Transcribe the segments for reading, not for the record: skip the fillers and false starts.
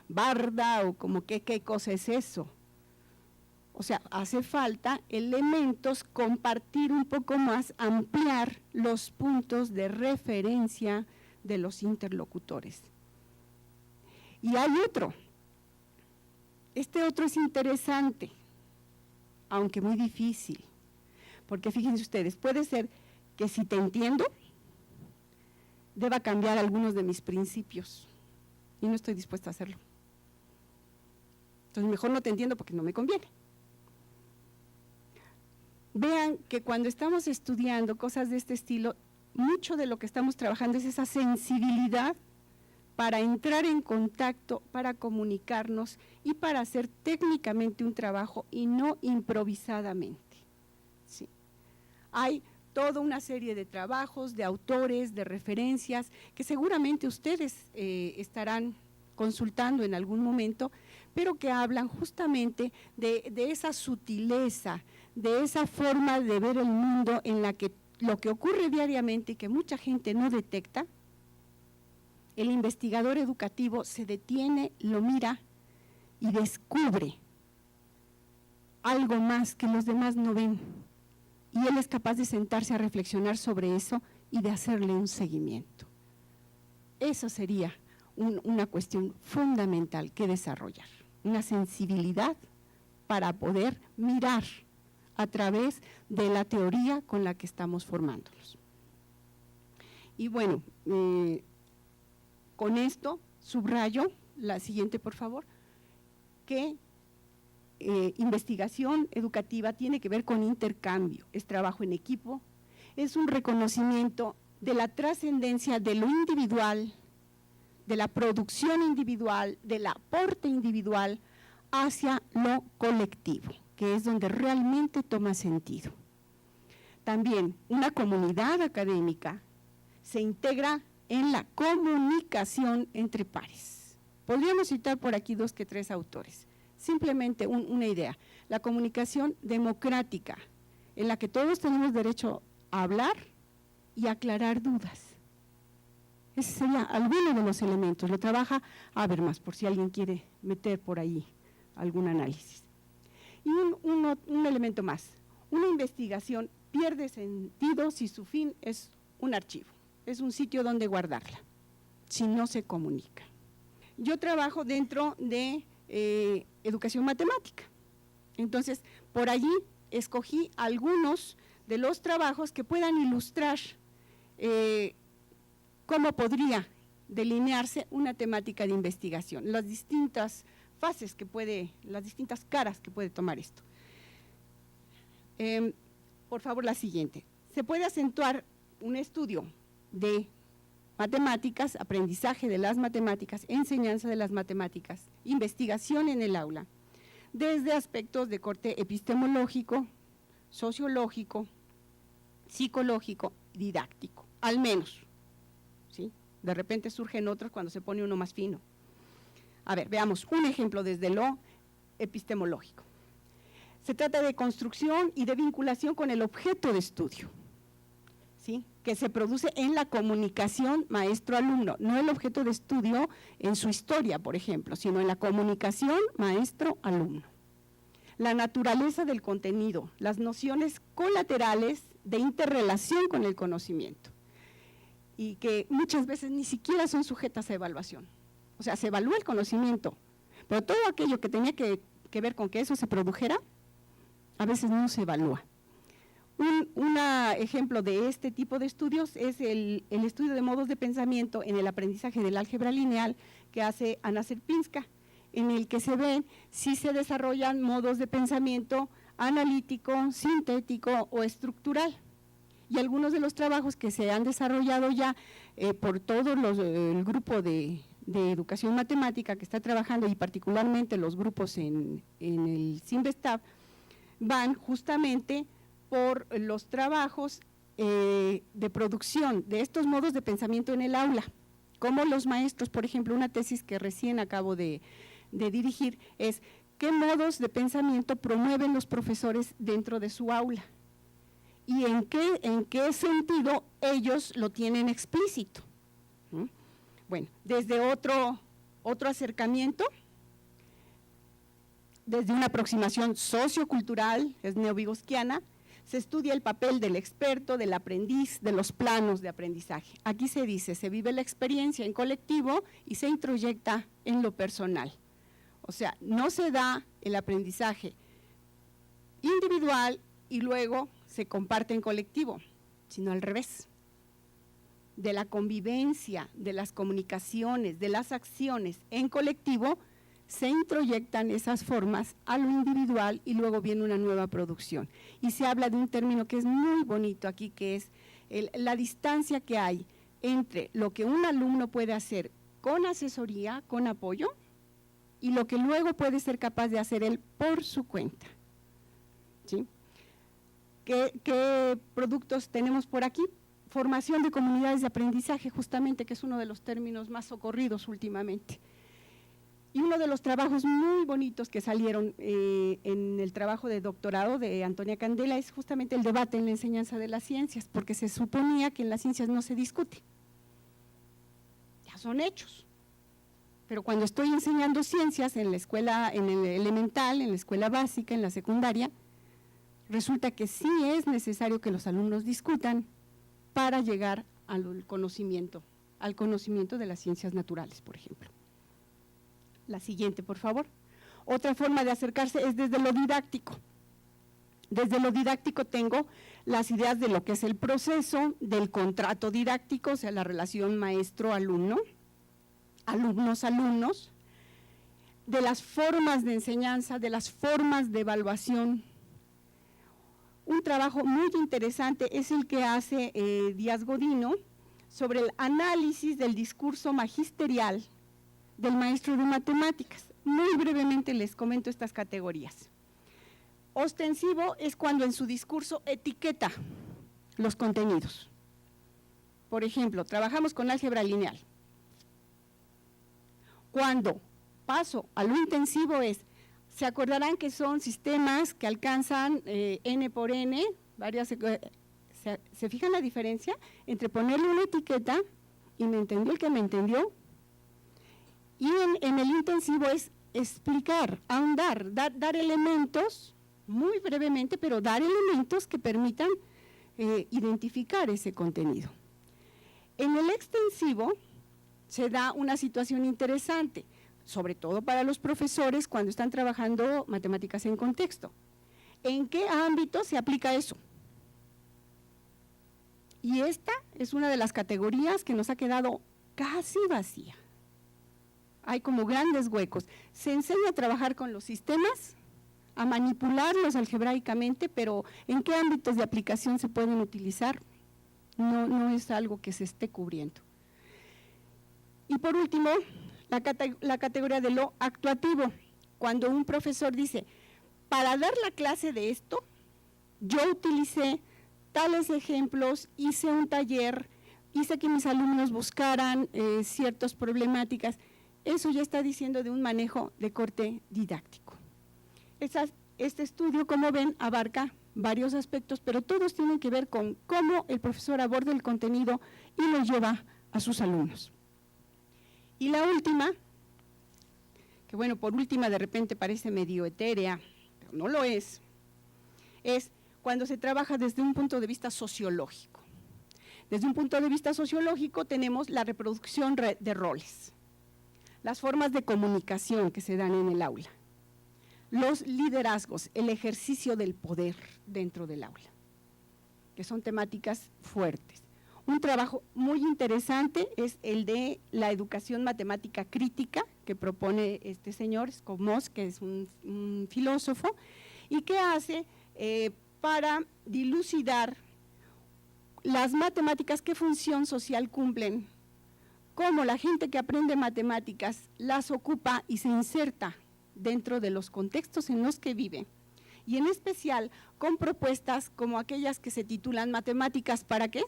barda o como que qué cosa es eso. O sea, hace falta elementos, compartir un poco más, ampliar los puntos de referencia de los interlocutores. Y hay otro. Este otro es interesante, aunque muy difícil, porque fíjense ustedes, puede ser que si te entiendo, deba cambiar algunos de mis principios, y no estoy dispuesta a hacerlo. Entonces mejor no te entiendo porque no me conviene. Vean que cuando estamos estudiando cosas de este estilo, mucho de lo que estamos trabajando es esa sensibilidad para entrar en contacto, para comunicarnos y para hacer técnicamente un trabajo y no improvisadamente. Sí. Hay toda una serie de trabajos, de autores, de referencias, que seguramente ustedes estarán consultando en algún momento, pero que hablan justamente de esa sutileza, de esa forma de ver el mundo en la que lo que ocurre diariamente y que mucha gente no detecta, el investigador educativo se detiene, lo mira y descubre algo más que los demás no ven. Y él es capaz de sentarse a reflexionar sobre eso y de hacerle un seguimiento. Eso sería una cuestión fundamental que desarrollar, una sensibilidad para poder mirar a través de la teoría con la que estamos formándonos. Y bueno, con esto subrayo, la siguiente por favor, que investigación educativa tiene que ver con intercambio, es trabajo en equipo, es un reconocimiento de la trascendencia de lo individual, de la producción individual, del aporte individual hacia lo colectivo, que es donde realmente toma sentido. También una comunidad académica se integra en la comunicación entre pares. Podríamos citar por aquí 2 que 3 autores. Simplemente una idea, la comunicación democrática, en la que todos tenemos derecho a hablar y aclarar dudas. Ese sería alguno de los elementos, lo trabaja Habermas, por si alguien quiere meter por ahí algún análisis. Y un elemento más, una investigación pierde sentido si su fin es un archivo, es un sitio donde guardarla, si no se comunica. Yo trabajo dentro de educación matemática, entonces por allí escogí algunos de los trabajos que puedan ilustrar cómo podría delinearse una temática de investigación, las distintas fases que puede, las distintas caras que puede tomar esto. Por favor, la siguiente. Se puede acentuar un estudio de matemáticas, aprendizaje de las matemáticas, enseñanza de las matemáticas, investigación en el aula, desde aspectos de corte epistemológico, sociológico, psicológico, didáctico, al menos, ¿sí? De repente surgen otros cuando se pone uno más fino. A ver, veamos un ejemplo desde lo epistemológico. Se trata de construcción y de vinculación con el objeto de estudio, ¿sí? Que se produce en la comunicación maestro-alumno, no el objeto de estudio en su historia, por ejemplo, sino en la comunicación maestro-alumno. La naturaleza del contenido, las nociones colaterales de interrelación con el conocimiento, y que muchas veces ni siquiera son sujetas a evaluación. O sea, se evalúa el conocimiento, pero todo aquello que tenía que ver con que eso se produjera, a veces no se evalúa. Un ejemplo de este tipo de estudios es el estudio de modos de pensamiento en el aprendizaje del álgebra lineal que hace Anna Sierpinska, en el que se ven si se desarrollan modos de pensamiento analítico, sintético o estructural. Y algunos de los trabajos que se han desarrollado ya por todo el grupo de educación matemática que está trabajando, y particularmente los grupos en el CIMBESTAB, van justamente por los trabajos de producción de estos modos de pensamiento en el aula, como los maestros. Por ejemplo, una tesis que recién acabo de dirigir es ¿qué modos de pensamiento promueven los profesores dentro de su aula? ¿Y en qué sentido ellos lo tienen explícito? Bueno, desde otro Otro acercamiento, desde una aproximación sociocultural, es neovigotskiana, se estudia el papel del experto, del aprendiz, de los planos de aprendizaje. Aquí se dice, se vive la experiencia en colectivo y se introyecta en lo personal. O sea, no se da el aprendizaje individual y luego se comparte en colectivo, sino al revés. De la convivencia, de las comunicaciones, de las acciones en colectivo, se introyectan esas formas a lo individual y luego viene una nueva producción. Y se habla de un término que es muy bonito aquí, que es la distancia que hay entre lo que un alumno puede hacer con asesoría, con apoyo, y lo que luego puede ser capaz de hacer él por su cuenta. ¿Sí? ¿Qué productos tenemos por aquí? Formación de comunidades de aprendizaje, justamente, que es uno de los términos más socorridos últimamente. Y uno de los trabajos muy bonitos que salieron en el trabajo de doctorado de Antonia Candela es justamente el debate en la enseñanza de las ciencias, porque se suponía que en las ciencias no se discute, ya son hechos. Pero cuando estoy enseñando ciencias en la escuela, en el elemental, en la escuela básica, en la secundaria, resulta que sí es necesario que los alumnos discutan para llegar al conocimiento de las ciencias naturales, por ejemplo. La siguiente, por favor. Otra forma de acercarse es desde lo didáctico. Desde lo didáctico tengo las ideas de lo que es el proceso, del contrato didáctico, o sea, la relación maestro-alumno, alumnos-alumnos, de las formas de enseñanza, de las formas de evaluación. Un trabajo muy interesante es el que hace Díaz Godino sobre el análisis del discurso magisterial del maestro de matemáticas. Muy brevemente les comento estas categorías. Ostensivo es cuando en su discurso etiqueta los contenidos. Por ejemplo, trabajamos con álgebra lineal. Cuando paso a lo intensivo se acordarán que son sistemas que alcanzan n por n, ¿se fijan la diferencia entre ponerle una etiqueta y me entendió el que me entendió? Y en el intensivo es explicar, ahondar, dar elementos, muy brevemente, pero dar elementos que permitan identificar ese contenido. En el extensivo se da una situación interesante, sobre todo para los profesores cuando están trabajando matemáticas en contexto. ¿En qué ámbito se aplica eso? Y esta es una de las categorías que nos ha quedado casi vacía. Hay como grandes huecos. Se enseña a trabajar con los sistemas, a manipularlos algebraicamente, pero ¿en qué ámbitos de aplicación se pueden utilizar? No es algo que se esté cubriendo. Y por último, la categoría de lo actuativo. Cuando un profesor dice, para dar la clase de esto, yo utilicé tales ejemplos, hice un taller, hice que mis alumnos buscaran ciertas problemáticas. Eso ya está diciendo de un manejo de corte didáctico. Este estudio, como ven, abarca varios aspectos, pero todos tienen que ver con cómo el profesor aborda el contenido y lo lleva a sus alumnos. Y la última, que bueno, por última de repente parece medio etérea, pero no lo es cuando se trabaja desde un punto de vista sociológico. Desde un punto de vista sociológico tenemos la reproducción de roles, las formas de comunicación que se dan en el aula, los liderazgos, el ejercicio del poder dentro del aula, que son temáticas fuertes. Un trabajo muy interesante es el de la educación matemática crítica que propone este señor Skobmos, que es un filósofo, y que hace para dilucidar las matemáticas, qué función social cumplen, cómo la gente que aprende matemáticas las ocupa y se inserta dentro de los contextos en los que vive, y en especial con propuestas como aquellas que se titulan ¿Matemáticas para qué?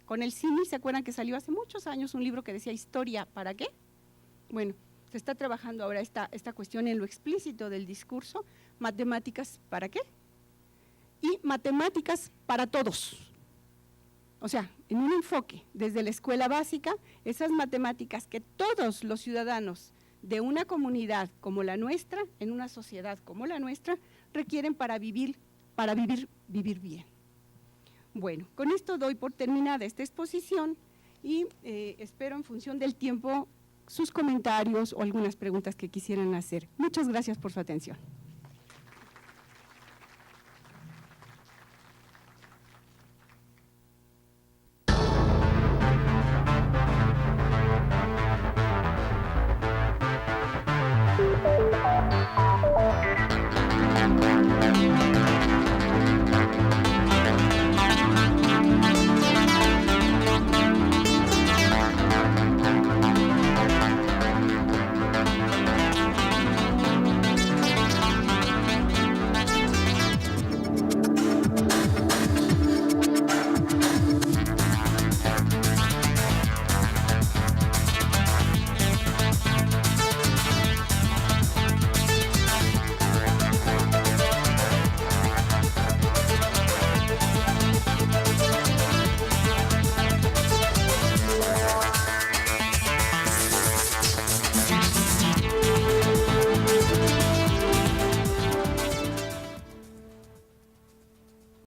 Con el símil, ¿se acuerdan que salió hace muchos años un libro que decía ¿Historia para qué? Bueno, se está trabajando ahora esta cuestión en lo explícito del discurso, ¿Matemáticas para qué? Y matemáticas para todos. o sea, en un enfoque desde la escuela básica, esas matemáticas que todos los ciudadanos de una comunidad como la nuestra, en una sociedad como la nuestra, requieren para vivir bien. Bueno, con esto doy por terminada esta exposición y espero, en función del tiempo, sus comentarios o algunas preguntas que quisieran hacer. Muchas gracias por su atención.